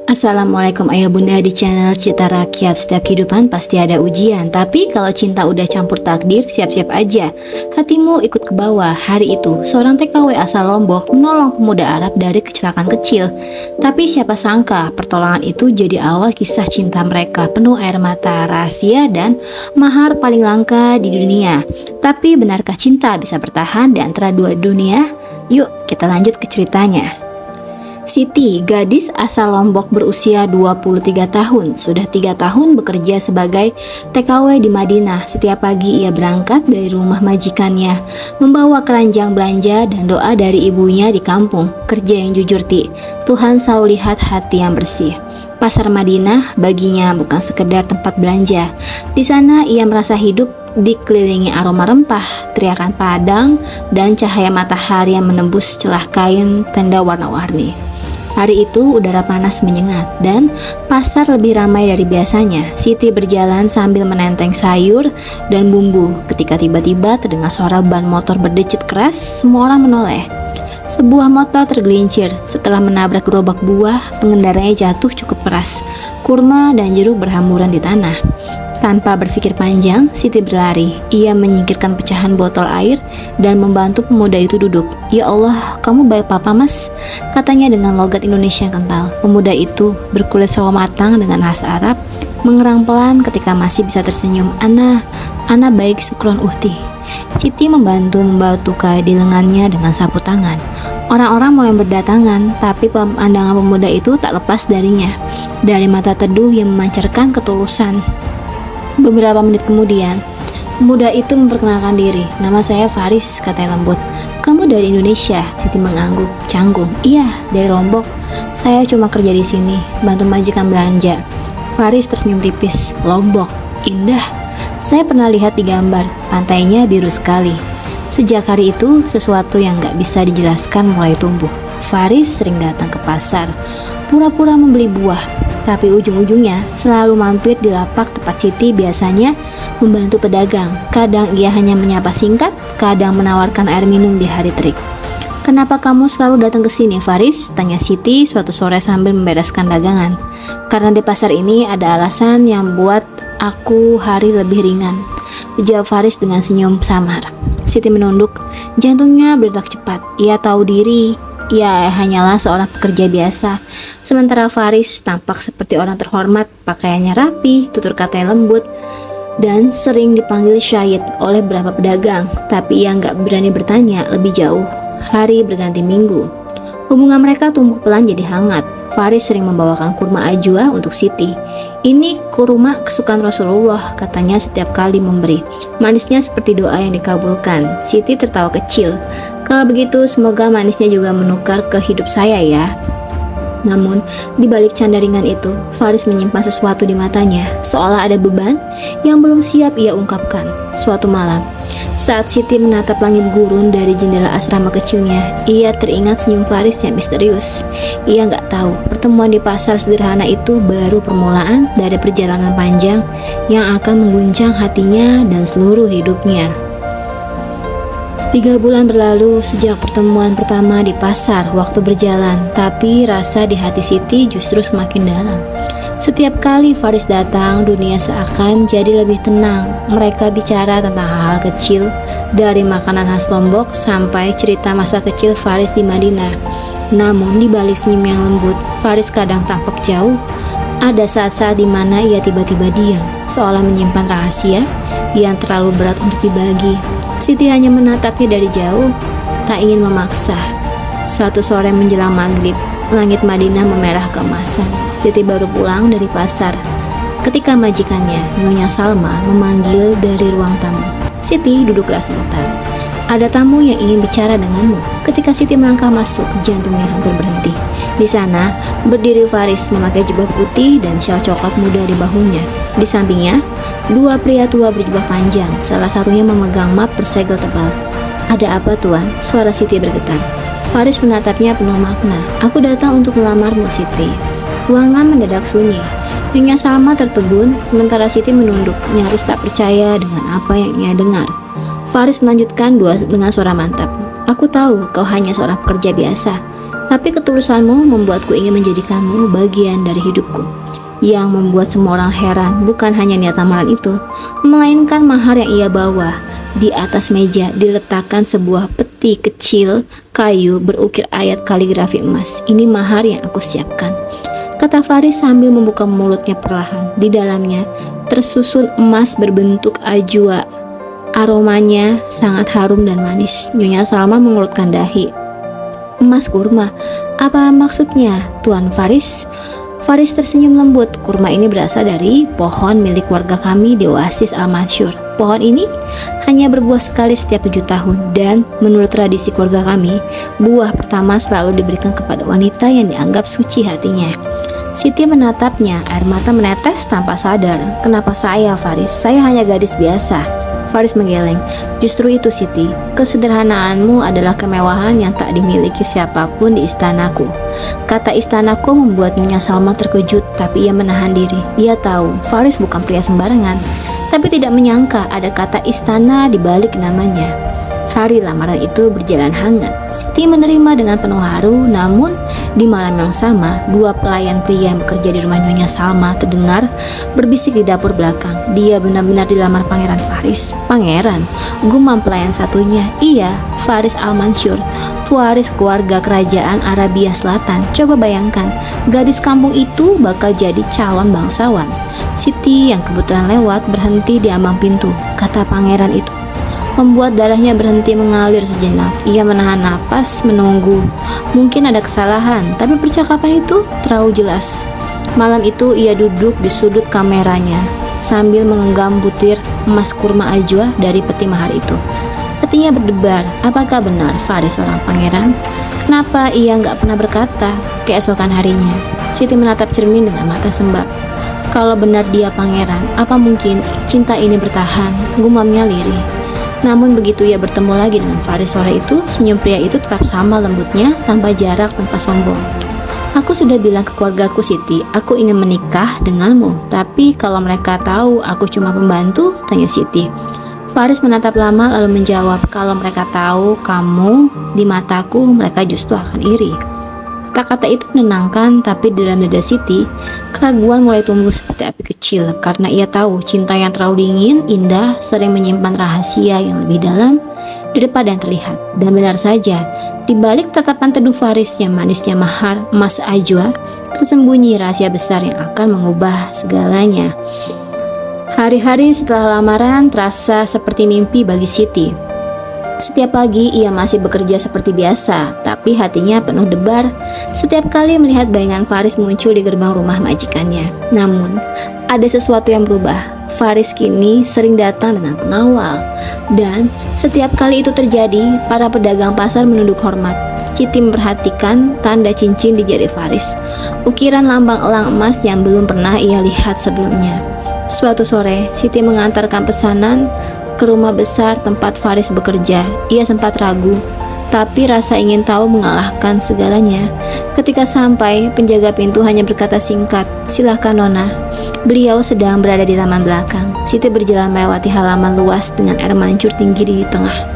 Assalamualaikum ayah bunda di channel Cerita Rakyat. Setiap kehidupan pasti ada ujian, tapi kalau cinta udah campur takdir, siap-siap aja. Hatimu ikut ke bawah. Hari itu, seorang TKW asal Lombok menolong pemuda Arab dari kecelakaan kecil. Tapi siapa sangka, pertolongan itu jadi awal kisah cinta mereka, penuh air mata, rahasia, dan mahar paling langka di dunia. Tapi benarkah cinta bisa bertahan di antara dua dunia? Yuk, kita lanjut ke ceritanya. Siti, gadis asal Lombok berusia 23 tahun, sudah 3 tahun bekerja sebagai TKW di Madinah. Setiap pagi ia berangkat dari rumah majikannya, membawa keranjang belanja dan doa dari ibunya di kampung. Kerja yang jujur, Ti. Tuhan selalu lihat hati yang bersih. Pasar Madinah baginya bukan sekedar tempat belanja. Di sana ia merasa hidup dikelilingi aroma rempah, teriakan padang, dan cahaya matahari yang menembus celah kain tenda warna-warni. Hari itu udara panas menyengat dan pasar lebih ramai dari biasanya. Siti berjalan sambil menenteng sayur dan bumbu ketika tiba-tiba terdengar suara ban motor berdecit keras. Semua orang menoleh. Sebuah motor tergelincir setelah menabrak gerobak buah. Pengendaranya jatuh cukup keras. Kurma dan jeruk berhamburan di tanah. Tanpa berpikir panjang, Siti berlari. Ia menyingkirkan pecahan botol air dan membantu pemuda itu duduk. "Ya Allah, kamu baik papa, Mas," katanya dengan logat Indonesia yang kental. Pemuda itu berkulit sawo matang dengan khas Arab, mengerang pelan ketika masih bisa tersenyum. Ana baik, syukron uhti." Siti membantu membawa tukai di lengannya dengan sapu tangan. Orang-orang mulai berdatangan, tapi pemandangan pemuda itu tak lepas darinya. Dari mata teduh yang memancarkan ketulusan. Beberapa menit kemudian, pemuda itu memperkenalkan diri. "Nama saya Faris," katanya lembut. "Kamu dari Indonesia?" Siti mengangguk, canggung. "Iya, dari Lombok. Saya cuma kerja di sini, bantu majikan belanja." Faris tersenyum tipis. "Lombok, indah. Saya pernah lihat di gambar, pantainya biru sekali." Sejak hari itu, sesuatu yang gak bisa dijelaskan mulai tumbuh. Faris sering datang ke pasar, pura-pura membeli buah, tapi ujung-ujungnya selalu mampir di lapak tempat Siti biasanya membantu pedagang. Kadang ia hanya menyapa singkat, kadang menawarkan air minum di hari terik. "Kenapa kamu selalu datang ke sini, Faris?" tanya Siti suatu sore sambil membereskan dagangan. "Karena di pasar ini ada alasan yang buat aku hari lebih ringan," jawab Faris dengan senyum samar. Siti menunduk, jantungnya berdetak cepat. Ia tahu diri ia hanyalah seorang pekerja biasa, sementara Faris tampak seperti orang terhormat, pakaiannya rapi, tutur katanya lembut, dan sering dipanggil Syahid oleh beberapa pedagang. Tapi ia nggak berani bertanya lebih jauh. Hari berganti minggu. Hubungan mereka tumbuh pelan jadi hangat. Faris sering membawakan kurma ajwa untuk Siti. "Ini kurma kesukaan Rasulullah," katanya setiap kali memberi. "Manisnya seperti doa yang dikabulkan." Siti tertawa kecil. "Kalau begitu, semoga manisnya juga menukar ke hidup saya ya." Namun, di balik canda ringan itu, Faris menyimpan sesuatu di matanya, seolah ada beban yang belum siap ia ungkapkan. Suatu malam, saat Siti menatap langit gurun dari jendela asrama kecilnya, ia teringat senyum Faris yang misterius. Ia nggak tahu, pertemuan di pasar sederhana itu baru permulaan dari perjalanan panjang yang akan mengguncang hatinya dan seluruh hidupnya. 3 bulan berlalu sejak pertemuan pertama di pasar. Waktu berjalan, tapi rasa di hati Siti justru semakin dalam. Setiap kali Faris datang, dunia seakan jadi lebih tenang. Mereka bicara tentang hal-hal kecil, dari makanan khas Lombok sampai cerita masa kecil Faris di Madinah. Namun di balik senyum yang lembut, Faris kadang tampak jauh. Ada saat-saat di mana ia tiba-tiba diam, seolah menyimpan rahasia yang terlalu berat untuk dibagi. Siti hanya menatapnya dari jauh, tak ingin memaksa. Suatu sore menjelang maghrib, langit Madinah memerah keemasan. Siti baru pulang dari pasar ketika majikannya, Nyonya Salma, memanggil dari ruang tamu. "Siti, duduklah sebentar. Ada tamu yang ingin bicara denganmu." Ketika Siti melangkah masuk, jantungnya hampir berhenti. Di sana, berdiri Faris memakai jubah putih dan syal coklat muda di bahunya. Di sampingnya, 2 pria tua berjubah panjang, salah satunya memegang map bersegel tebal. "Ada apa, Tuan?" suara Siti bergetar. Faris menatapnya penuh makna. "Aku datang untuk melamarmu, Siti." Ruangan mendadak sunyi. Nyonya Salma tertegun, sementara Siti menunduk, nyaris tak percaya dengan apa yang ia dengar. Faris melanjutkan dengan suara mantap. "Aku tahu kau hanya seorang pekerja biasa, Tapi ketulusanmu membuatku ingin menjadikanmu bagian dari hidupku. Yang membuat semua orang heran bukan hanya niat lamaran itu, melainkan mahar yang ia bawa. Di atas meja diletakkan sebuah peti kecil kayu berukir ayat kaligrafi emas. Ini mahar yang aku siapkan, kata Faris sambil membuka mulutnya perlahan. Di dalamnya tersusun emas berbentuk ajwa. Aromanya sangat harum dan manis. Nyonya Salma mengulurkan dahi. Emas kurma, apa maksudnya, Tuan Faris? Faris tersenyum lembut. Kurma ini berasal dari pohon milik warga kami di Oasis Al-Mansyur. Pohon ini hanya berbuah sekali setiap 7 tahun dan menurut tradisi keluarga kami, buah pertama selalu diberikan kepada wanita yang dianggap suci hatinya. Siti menatapnya, air mata menetes tanpa sadar. Kenapa saya, Faris? Saya hanya gadis biasa. Faris menggeleng. Justru itu, Siti, kesederhanaanmu adalah kemewahan yang tak dimiliki siapapun di istanaku. Kata istanaku membuat Nyonya Salma terkejut, tapi ia menahan diri. Ia tahu Faris bukan pria sembarangan, tapi tidak menyangka ada kata istana di balik namanya. Hari lamaran itu berjalan hangat. Siti menerima dengan penuh haru, namun di malam yang sama, 2 pelayan pria yang bekerja di rumah Nyonya Salma terdengar berbisik di dapur belakang. Dia benar-benar dilamar Pangeran Faris. Pangeran? Gumam pelayan satunya. Iya, Faris Al-Mansyur, pewaris keluarga kerajaan Arabia Selatan. Coba bayangkan, gadis kampung itu bakal jadi calon bangsawan. Siti yang kebetulan lewat berhenti di ambang pintu. Kata pangeran itu membuat darahnya berhenti mengalir sejenak. Ia menahan napas menunggu. Mungkin ada kesalahan, tapi percakapan itu terlalu jelas. Malam itu ia duduk di sudut kameranya sambil menggenggam butir emas kurma ajwa dari peti mahar itu. Hatinya berdebar, apakah benar Faris seorang pangeran? Kenapa ia nggak pernah berkata? Keesokan harinya, Siti menatap cermin dengan mata sembab. Kalau benar dia pangeran, apa mungkin cinta ini bertahan? Gumamnya lirih. Namun begitu ia bertemu lagi dengan Faris sore itu, senyum pria itu tetap sama lembutnya, tanpa jarak, tanpa sombong. Aku sudah bilang ke keluargaku, Siti, aku ingin menikah denganmu. Tapi kalau mereka tahu aku cuma pembantu, tanya Siti. Faris menatap lama lalu menjawab, kalau mereka tahu kamu di mataku, mereka justru akan iri. Kata-kata itu menenangkan, tapi di dalam dada Siti, keraguan mulai tumbuh seperti api kecil karena ia tahu cinta yang terlalu dingin, indah, sering menyimpan rahasia yang lebih dalam daripada yang terlihat. Dan benar saja, di balik tatapan teduh Faris yang manisnya mahar emas ajwa, tersembunyi rahasia besar yang akan mengubah segalanya. Hari-hari setelah lamaran terasa seperti mimpi bagi Siti. Setiap pagi ia masih bekerja seperti biasa, tapi hatinya penuh debar setiap kali melihat bayangan Faris muncul di gerbang rumah majikannya. Namun, ada sesuatu yang berubah. Faris kini sering datang dengan pengawal, dan setiap kali itu terjadi, para pedagang pasar menunduk hormat. Siti memperhatikan tanda cincin di jari Faris, ukiran lambang elang emas yang belum pernah ia lihat sebelumnya. Suatu sore, Siti mengantarkan pesanan ke rumah besar tempat Faris bekerja. Ia sempat ragu, tapi rasa ingin tahu mengalahkan segalanya. Ketika sampai, penjaga pintu hanya berkata singkat, "Silahkan Nona." Beliau sedang berada di taman belakang. Siti berjalan melewati halaman luas dengan air mancur tinggi di tengah.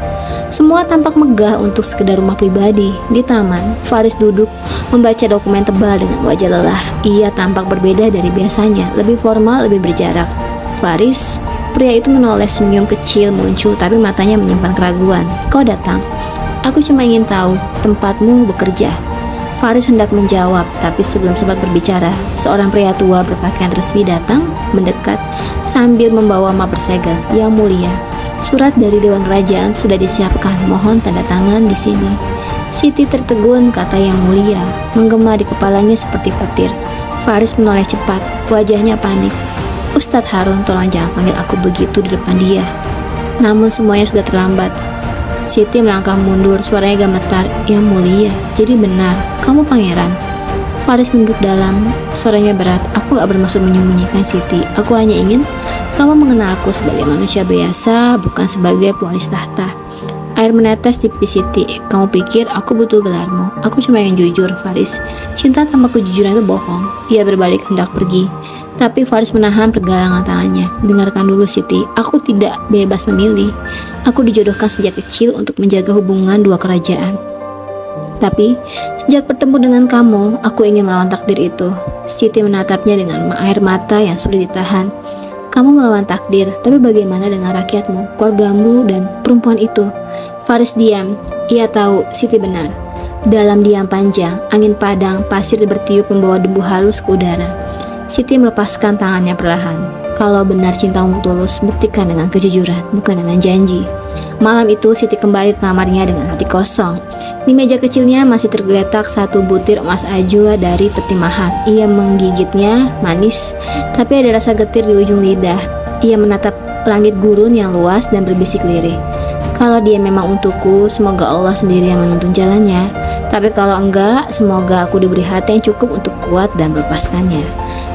Semua tampak megah untuk sekedar rumah pribadi. Di taman, Faris duduk membaca dokumen tebal dengan wajah lelah. Ia tampak berbeda dari biasanya, lebih formal, lebih berjarak. Faris, pria itu menoleh, senyum kecil muncul, tapi matanya menyimpan keraguan. Kau datang? Aku cuma ingin tahu tempatmu bekerja. Faris hendak menjawab, tapi sebelum sempat berbicara, seorang pria tua berpakaian resmi datang, mendekat, sambil membawa map bersegel. Yang mulia, surat dari Dewan Kerajaan sudah disiapkan, mohon tanda tangan di sini. Siti tertegun, kata yang mulia, menggema di kepalanya seperti petir. Faris menoleh cepat, wajahnya panik. Ustadz Harun, tolong jangan panggil aku begitu di depan dia. Namun semuanya sudah terlambat. Siti melangkah mundur, suaranya gemetar. Yang mulia, jadi benar, kamu pangeran? Faris menduduk dalam, suaranya berat. Aku gak bermaksud menyembunyikan, Siti. Aku hanya ingin kamu mengenalku sebagai manusia biasa, bukan sebagai pewaris tahta. Air menetes di pipi Siti. Kamu pikir aku butuh gelarmu? Aku cuma yang jujur, Faris. Cinta tanpa kejujuran itu bohong. Ia berbalik hendak pergi, tapi Faris menahan pergelangan tangannya. Dengarkan dulu, Siti. Aku tidak bebas memilih. Aku dijodohkan sejak kecil untuk menjaga hubungan dua kerajaan. Tapi sejak bertemu dengan kamu, aku ingin melawan takdir itu. Siti menatapnya dengan air mata yang sulit ditahan. Kamu melawan takdir, tapi bagaimana dengan rakyatmu, keluargamu, dan perempuan itu? Faris diam. Ia tahu Siti benar. Dalam diam panjang, angin padang, pasir bertiup membawa debu halus ke udara. Siti melepaskan tangannya perlahan. Kalau benar cintamu tulus, buktikan dengan kejujuran, bukan dengan janji. Malam itu Siti kembali ke kamarnya dengan hati kosong. Di meja kecilnya masih tergeletak satu butir emas ajwa dari peti mahar. Ia menggigitnya manis, tapi ada rasa getir di ujung lidah. Ia menatap langit gurun yang luas dan berbisik lirih. Kalau dia memang untukku, semoga Allah sendiri yang menuntun jalannya. Tapi kalau enggak, semoga aku diberi hati yang cukup untuk kuat dan melepaskannya.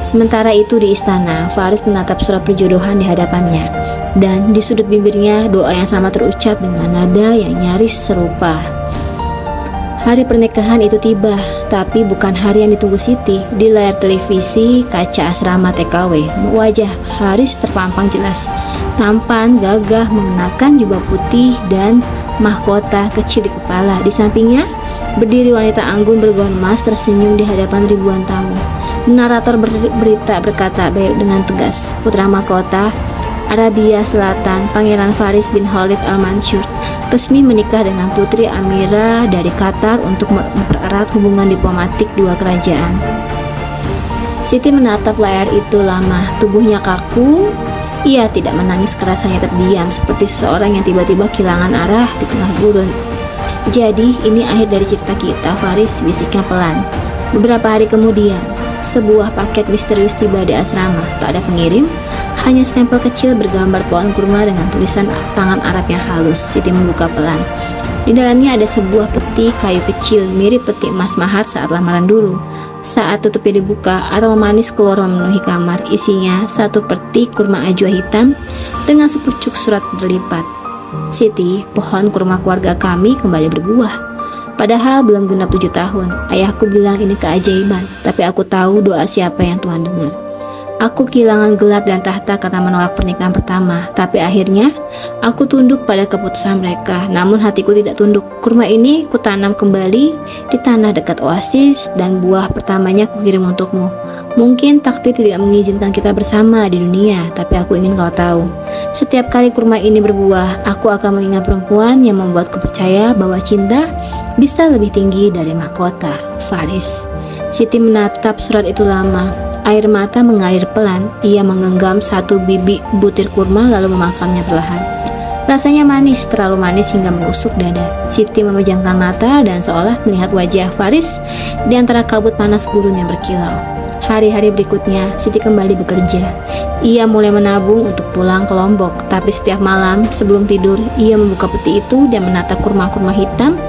Sementara itu di istana, Faris menatap surat perjodohan di hadapannya. Dan di sudut bibirnya doa yang sama terucap dengan nada yang nyaris serupa. Hari pernikahan itu tiba, tapi bukan hari yang ditunggu Siti. Di layar televisi kaca asrama TKW, wajah Haris terpampang jelas. Tampan, gagah, mengenakan jubah putih dan mahkota kecil di kepala. Di sampingnya, berdiri wanita anggun bergaun emas tersenyum di hadapan ribuan tamu. Narator berita berkata dengan tegas, putra mahkota Arabia Selatan, Pangeran Faris bin Khalid Al-Mansur, resmi menikah dengan Putri Amira dari Qatar untuk mempererat hubungan diplomatik dua kerajaan. Siti menatap layar itu lama, tubuhnya kaku. Ia tidak menangis keras, hanya terdiam seperti seseorang yang tiba-tiba kehilangan arah di tengah gurun. Jadi ini akhir dari cerita kita, Faris, bisiknya pelan. Beberapa hari kemudian, sebuah paket misterius tiba di asrama. Tak ada pengirim, hanya stempel kecil bergambar pohon kurma dengan tulisan tangan Arab yang halus. Siti membuka pelan. Di dalamnya ada sebuah peti kayu kecil mirip peti emas mahar saat lamaran dulu. Saat tutupnya dibuka, aroma manis keluar memenuhi kamar. Isinya satu peti kurma ajwa hitam dengan sepucuk surat berlipat. Siti, pohon kurma keluarga kami kembali berbuah. Padahal belum genap 7 tahun. Ayahku bilang ini keajaiban, tapi aku tahu doa siapa yang Tuhan dengar. Aku kehilangan gelar dan tahta karena menolak pernikahan pertama, tapi akhirnya aku tunduk pada keputusan mereka. Namun hatiku tidak tunduk. Kurma ini kutanam kembali di tanah dekat oasis dan buah pertamanya kukirim untukmu. Mungkin takdir tidak mengizinkan kita bersama di dunia, tapi aku ingin kau tahu. Setiap kali kurma ini berbuah, aku akan mengingat perempuan yang membuatku percaya bahwa cinta bisa lebih tinggi dari mahkota. Faris. Siti menatap surat itu lama. Air mata mengalir pelan. Ia menggenggam satu bibit butir kurma lalu memakannya perlahan. Rasanya manis, terlalu manis hingga menusuk dada. Siti memejamkan mata dan seolah melihat wajah Faris di antara kabut panas gurun yang berkilau. Hari-hari berikutnya, Siti kembali bekerja. Ia mulai menabung untuk pulang ke Lombok. Tapi setiap malam sebelum tidur, ia membuka peti itu dan menatap kurma-kurma hitam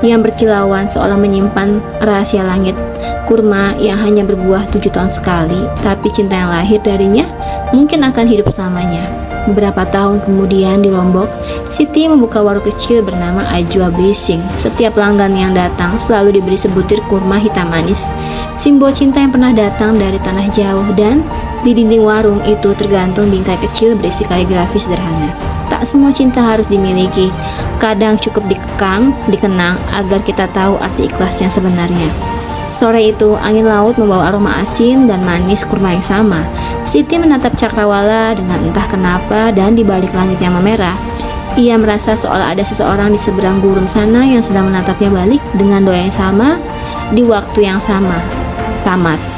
yang berkilauan seolah menyimpan rahasia langit. Kurma yang hanya berbuah 7 tahun sekali, tapi cinta yang lahir darinya mungkin akan hidup selamanya. Beberapa tahun kemudian di Lombok, Siti membuka warung kecil bernama Ajwa Blessing. Setiap pelanggan yang datang selalu diberi sebutir kurma hitam manis, simbol cinta yang pernah datang dari tanah jauh. Dan di dinding warung itu tergantung bingkai kecil berisi kaligrafi sederhana. Tak semua cinta harus dimiliki. Kadang cukup dikekang, dikenang agar kita tahu arti ikhlas yang sebenarnya. Sore itu, angin laut membawa aroma asin dan manis kurma yang sama. Siti menatap cakrawala dengan entah kenapa, dan di balik langit yang memerah, ia merasa seolah ada seseorang di seberang gurun sana yang sedang menatapnya balik dengan doa yang sama di waktu yang sama. Tamat.